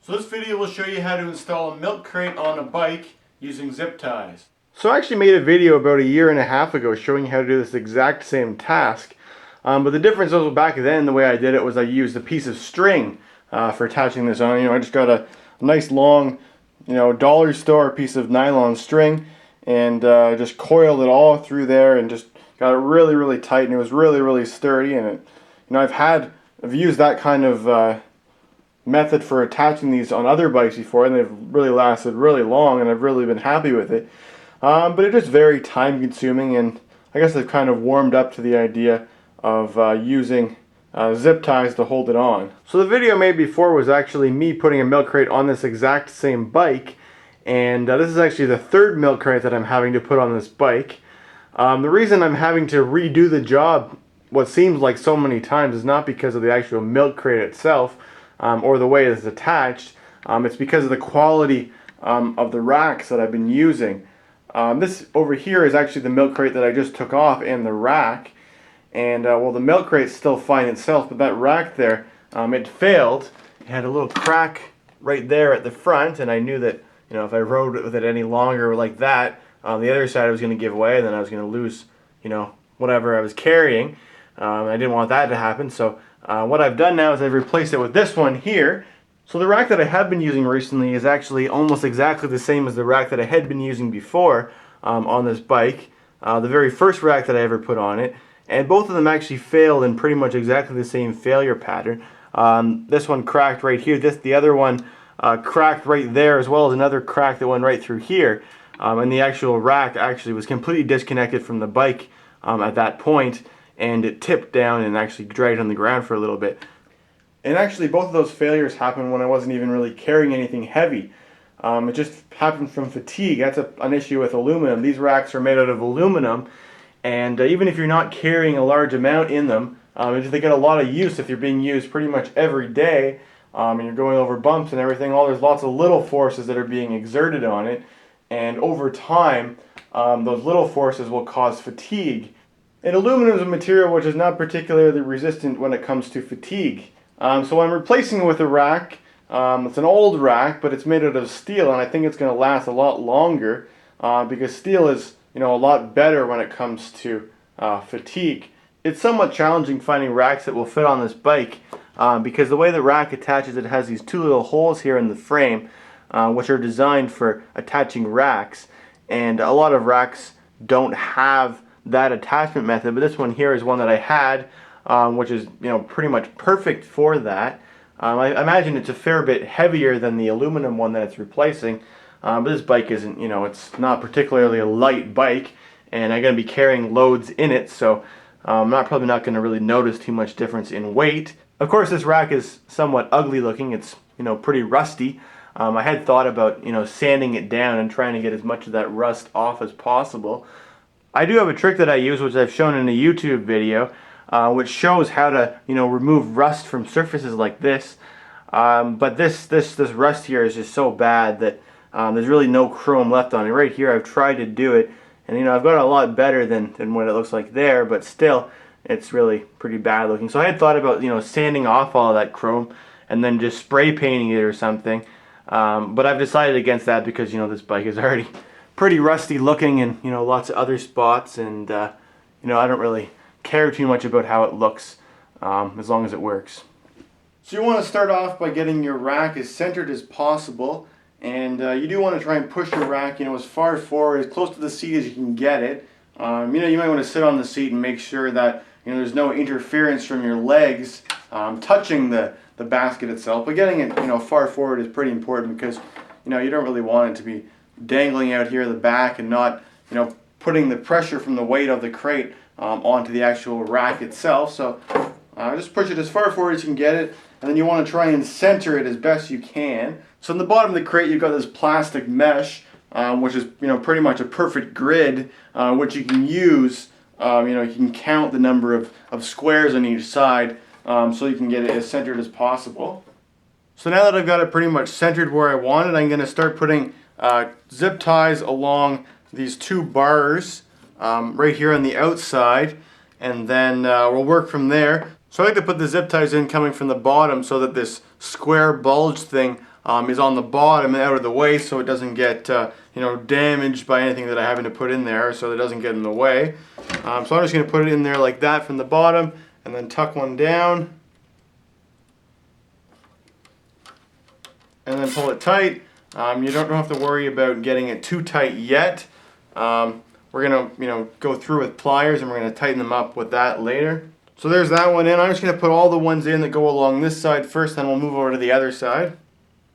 So this video will show you how to install a milk crate on a bike using zip ties. So I actually made a video about a year and a half ago showing how to do this exact same task. But the difference was back then the way I did it was I used a piece of string for attaching this on. I just got a nice long, dollar store piece of nylon string and just coiled it all through there and just got it really, really tight, and it was really, really sturdy. And I've used that kind of method for attaching these on other bikes before, and they've really lasted really long, and I've really been happy with it. But it's just very time consuming, and I guess I've kind of warmed up to the idea of using zip ties to hold it on. So the video I made before was actually me putting a milk crate on this exact same bike, and this is actually the third milk crate that I'm having to put on this bike. The reason I'm having to redo the job what seems like so many times is not because of the actual milk crate itself, or the way it's attached. It's because of the quality of the racks that I've been using. This over here is actually the milk crate that I just took off, and the rack. And well, the milk crate's still fine itself, but that rack there, it failed. It had a little crack right there at the front, and I knew that if I rode with it any longer like that, the other side was going to give way, and then I was going to lose whatever I was carrying. I didn't want that to happen, so what I've done now is I've replaced it with this one here. So the rack that I have been using recently is actually almost exactly the same as the rack that I had been using before on this bike, the very first rack that I ever put on it, and both of them actually failed in pretty much exactly the same failure pattern. This one cracked right here, the other one cracked right there, as well as another crack that went right through here, and the actual rack actually was completely disconnected from the bike at that point, and it tipped down and actually dragged on the ground for a little bit. And actually both of those failures happened when I wasn't even really carrying anything heavy. It just happened from fatigue. That's an issue with aluminum. These racks are made out of aluminum, and even if you're not carrying a large amount in them, they get a lot of use if you're being used pretty much every day, and you're going over bumps and everything. There's lots of little forces that are being exerted on it, and over time those little forces will cause fatigue. And aluminum is a material which is not particularly resistant when it comes to fatigue. So I'm replacing it with a rack. It's an old rack, but it's made out of steel, and I think it's going to last a lot longer because steel is a lot better when it comes to fatigue. It's somewhat challenging finding racks that will fit on this bike because the way the rack attaches, it has these two little holes here in the frame which are designed for attaching racks, and a lot of racks don't have that attachment method, but this one here is one that I had, which is pretty much perfect for that. I imagine it's a fair bit heavier than the aluminum one that it's replacing, but this bike isn't, it's not particularly a light bike, and I'm going to be carrying loads in it, so I'm probably not going to really notice too much difference in weight. Of course, this rack is somewhat ugly looking. It's pretty rusty. I had thought about sanding it down and trying to get as much of that rust off as possible. I do have a trick that I use, which I've shown in a YouTube video, which shows how to remove rust from surfaces like this. But this rust here is just so bad that there's really no chrome left on it. Right here I've tried to do it, and I've got a lot better than what it looks like there, but still it's really pretty bad looking. So I had thought about sanding off all of that chrome and then just spray painting it or something, but I've decided against that because this bike is already pretty rusty looking, and lots of other spots, and I don't really care too much about how it looks as long as it works. So you want to start off by getting your rack as centered as possible, and you do want to try and push your rack as far forward, as close to the seat as you can get it. You might want to sit on the seat and make sure that there's no interference from your legs touching the basket itself, but getting it far forward is pretty important because you don't really want it to be dangling out here at the back and not putting the pressure from the weight of the crate onto the actual rack itself. So just push it as far forward as you can get it, and then you want to try and center it as best you can. So in the bottom of the crate you've got this plastic mesh, which is pretty much a perfect grid, which you can use. You can count the number of squares on each side, so you can get it as centered as possible. So now that I've got it pretty much centered where I want it, I'm going to start putting zip ties along these two bars right here on the outside, and then we'll work from there. So I like to put the zip ties in coming from the bottom so that this square bulge thing is on the bottom and out of the way, so it doesn't get damaged by anything that I happen to put in there, so it doesn't get in the way. So I'm just going to put it in there like that from the bottom, and then tuck one down, and then pull it tight. You don't have to worry about getting it too tight yet. We're going to go through with pliers, and we're going to tighten them up with that later. So there's that one in. I'm just going to put all the ones in that go along this side first, then we'll move over to the other side.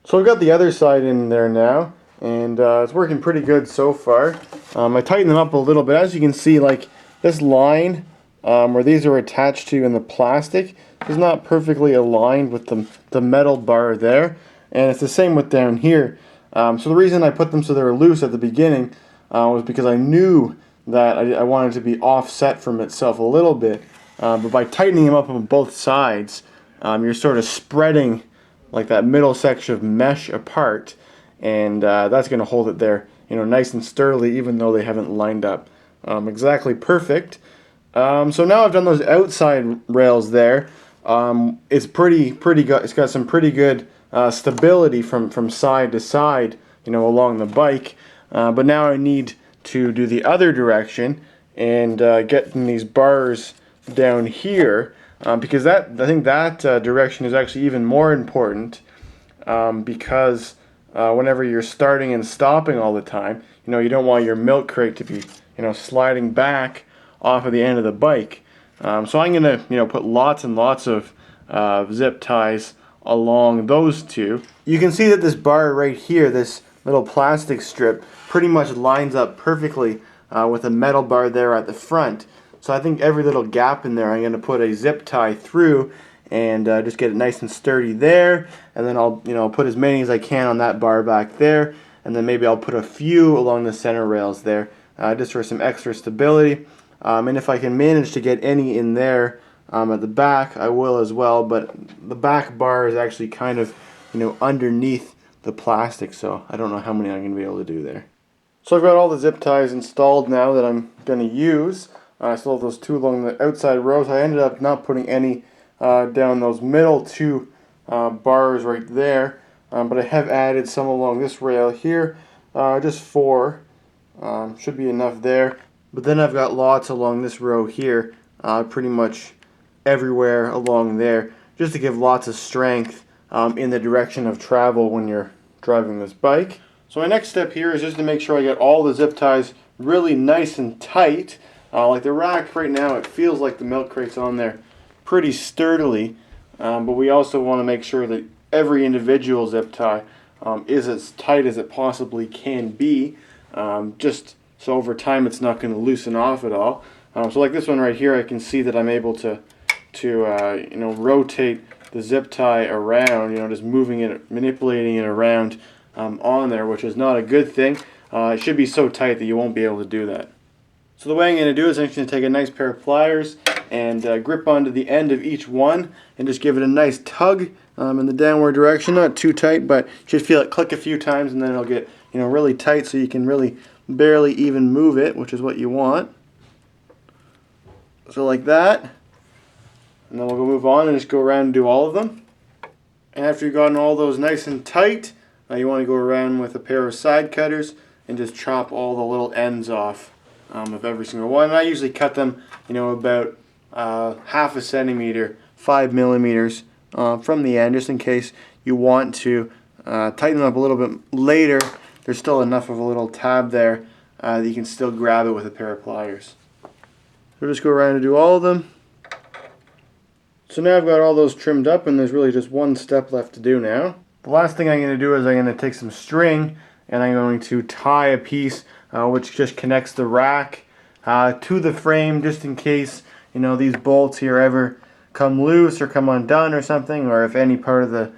So I've got the other side in there now, and it's working pretty good so far. I tightened them up a little bit. As you can see, like this line where these are attached to in the plastic is not perfectly aligned with the metal bar there, and it's the same with down here. So the reason I put them so they were loose at the beginning was because I knew that I wanted to be offset from itself a little bit, but by tightening them up on both sides, you're sort of spreading like that middle section of mesh apart, and that's going to hold it there, nice and sturdily, even though they haven't lined up exactly perfect. So now I've done those outside rails there. It's pretty good. It's got some pretty good stability from side to side, along the bike. But now I need to do the other direction and get these bars down here. Because I think that direction is actually even more important, because whenever you're starting and stopping all the time, you don't want your milk crate to be, sliding back off of the end of the bike. So I'm going to, put lots and lots of zip ties along those two. You can see that this bar right here, this little plastic strip, pretty much lines up perfectly with a metal bar there at the front. So I think every little gap in there I'm going to put a zip tie through and just get it nice and sturdy there, and then I'll put as many as I can on that bar back there, and then maybe I'll put a few along the center rails there just for some extra stability. And if I can manage to get any in there at the back, I will as well, but the back bar is actually kind of underneath the plastic, so I don't know how many I'm going to be able to do there. So I've got all the zip ties installed now that I'm going to use. I still have those two along the outside rows. I ended up not putting any down those middle two bars right there, but I have added some along this rail here, just 4. Should be enough there. But then I've got lots along this row here, pretty much everywhere along there, just to give lots of strength in the direction of travel when you're driving this bike. So my next step here is just to make sure I get all the zip ties really nice and tight. Like the rack right now, it feels like the milk crate's on there pretty sturdily, but we also want to make sure that every individual zip tie is as tight as it possibly can be, just so over time it's not going to loosen off at all. So like this one right here, I can see that I'm able to rotate the zip tie around, just moving it, manipulating it around on there, which is not a good thing. It should be so tight that you won't be able to do that. So the way I'm going to do is I'm just going to take a nice pair of pliers and grip onto the end of each one and just give it a nice tug in the downward direction. Not too tight, but you should feel it click a few times, and then it'll get really tight so you can really barely even move it, which is what you want. So like that. And then we'll go move on and just go around and do all of them. And after you've gotten all those nice and tight, you want to go around with a pair of side cutters and just chop all the little ends off of every single one. And I usually cut them, about half a centimeter, 5 millimeters from the end, just in case you want to tighten them up a little bit later. There's still enough of a little tab there that you can still grab it with a pair of pliers. So just go around and do all of them. So now I've got all those trimmed up, and there's really just one step left to do now. The last thing I'm going to do is I'm going to take some string and I'm going to tie a piece which just connects the rack to the frame, just in case these bolts here ever come loose or come undone or something, or if any part of the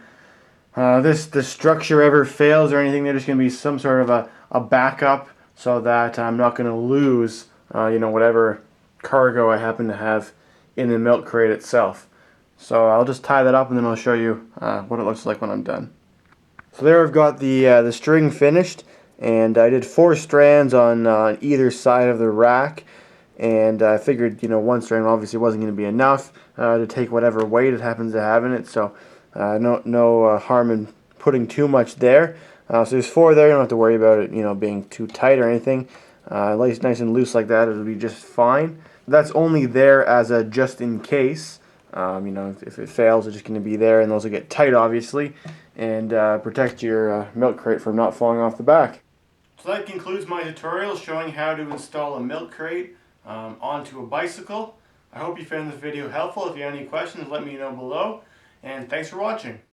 this structure ever fails or anything. There's just going to be some sort of a backup so that I'm not going to lose whatever cargo I happen to have in the milk crate itself. So I'll just tie that up and then I'll show you what it looks like when I'm done. So there I've got the string finished, and I did 4 strands on either side of the rack, and I figured one strand obviously wasn't going to be enough to take whatever weight it happens to have in it, so no harm in putting too much there. So there's 4 there. You don't have to worry about it, you know, being too tight or anything. Nice and loose like that, it'll be just fine. That's only there as a just in case. You know, if it fails, it's just going to be there, and those will get tight, obviously, and protect your milk crate from not falling off the back. So that concludes my tutorial showing how to install a milk crate onto a bicycle. I hope you found this video helpful. If you have any questions, let me know below, and thanks for watching.